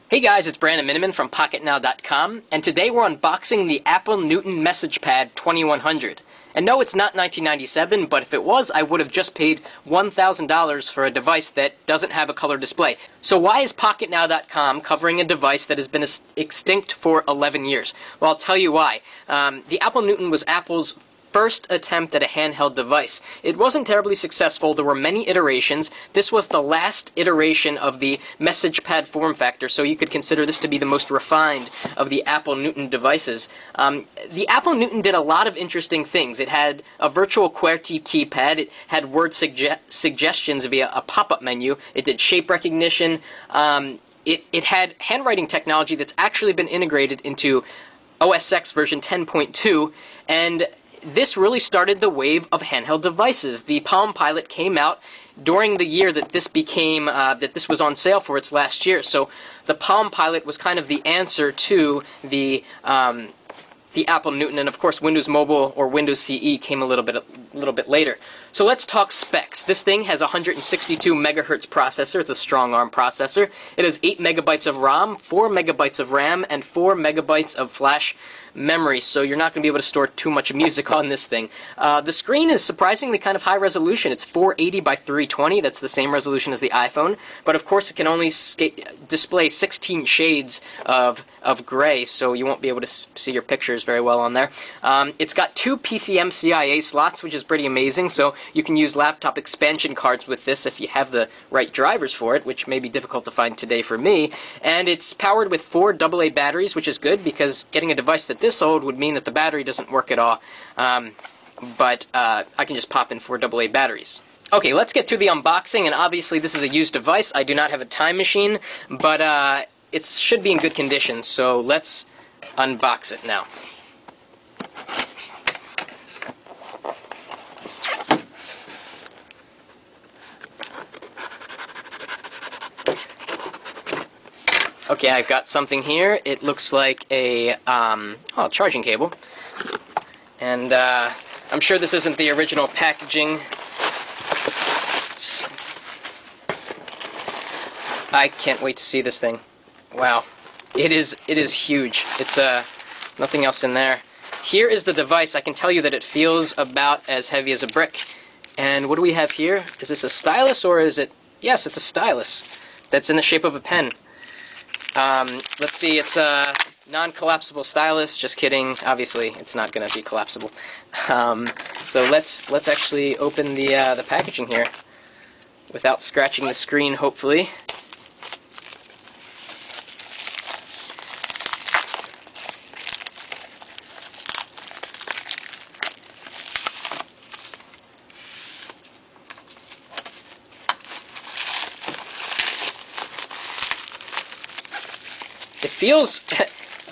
Hey guys, it's Brandon Miniman from PocketNow.com, and today we're unboxing the Apple Newton MessagePad 2100. And no, it's not 1997, but if it was, I would have just paid $1,000 for a device that doesn't have a color display. So why is PocketNow.com covering a device that has been extinct for 11 years? Well, I'll tell you why. The Apple Newton was Apple's first attempt at a handheld device. It wasn't terribly successful. There were many iterations. This was the last iteration of the MessagePad form factor, so you could consider this to be the most refined of the Apple Newton devices. The Apple Newton did a lot of interesting things. It had a virtual QWERTY keypad. It had word suggestions via a pop-up menu. It did shape recognition. It had handwriting technology that's actually been integrated into OS X version 10.2, and this really started the wave of handheld devices. The Palm Pilot came out during the year that this became, that this was on sale for its last year. So the Palm Pilot was kind of the answer to the Apple Newton, and of course Windows Mobile or Windows CE came a little bit later. So let's talk specs. This thing has a 162 megahertz processor. It's a strong ARM processor. It has 8 megabytes of ROM, 4 megabytes of RAM, and 4 megabytes of flash memory, so you're not going to be able to store too much music on this thing. The screen is surprisingly kind of high resolution. It's 480 by 320. That's the same resolution as the iPhone, but of course it can only display 16 shades of gray, so you won't be able to see your pictures very well on there. It's got 2 PCMCIA slots, which is pretty amazing, so you can use laptop expansion cards with this if you have the right drivers for it, which may be difficult to find today for me. And it's powered with 4 AA batteries, which is good because getting a device that this old would mean that the battery doesn't work at all. But I can just pop in 4 AA batteries. Okay, let's get to the unboxing, and obviously this is a used device. I do not have a time machine, but it should be in good condition, so let's unbox it now. Okay, I've got something here. It looks like a charging cable. And I'm sure this isn't the original packaging. I can't wait to see this thing. Wow. It is huge. It's nothing else in there. Here is the device. I can tell you that it feels about as heavy as a brick. And what do we have here? Is this a stylus or is it... Yes, it's a stylus that's in the shape of a pen. Let's see, it's a non-collapsible stylus. Just kidding. Obviously, it's not going to be collapsible. So let's actually open the packaging here without scratching the screen, hopefully.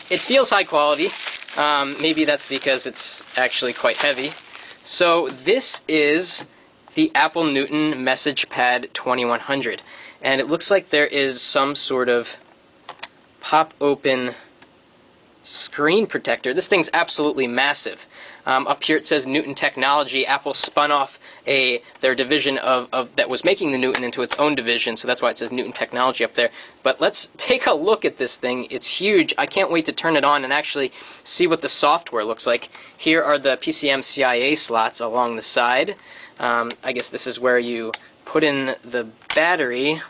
It feels high quality. Maybe that's because it's actually quite heavy. So this is the Apple Newton MessagePad 2100, and it looks like there is some sort of pop-open screen protector. This thing's absolutely massive. Up here it says Newton Technology. Apple spun off their division that was making the Newton into its own division, so that's why it says Newton Technology up there. But let's take a look at this thing. It's huge. I can't wait to turn it on and actually see what the software looks like. Here are the PCMCIA slots along the side. I guess this is where you put in the battery.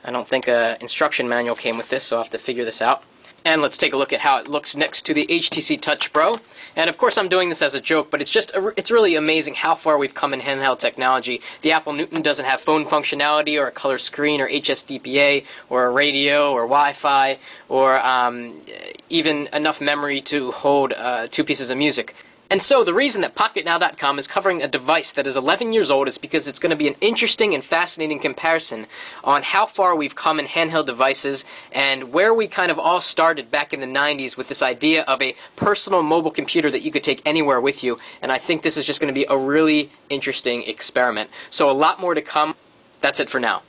I don't think an instruction manual came with this, so I'll have to figure this out. And let's take a look at how it looks next to the HTC Touch Pro. And of course I'm doing this as a joke, but it's really amazing how far we've come in handheld technology. The Apple Newton doesn't have phone functionality or a color screen or HSDPA or a radio or Wi-Fi or even enough memory to hold 2 pieces of music. And so the reason that PocketNow.com is covering a device that is 11 years old is because it's going to be an interesting and fascinating comparison on how far we've come in handheld devices and where we kind of all started back in the 90s with this idea of a personal mobile computer that you could take anywhere with you. And I think this is just going to be a really interesting experiment. So a lot more to come. That's it for now.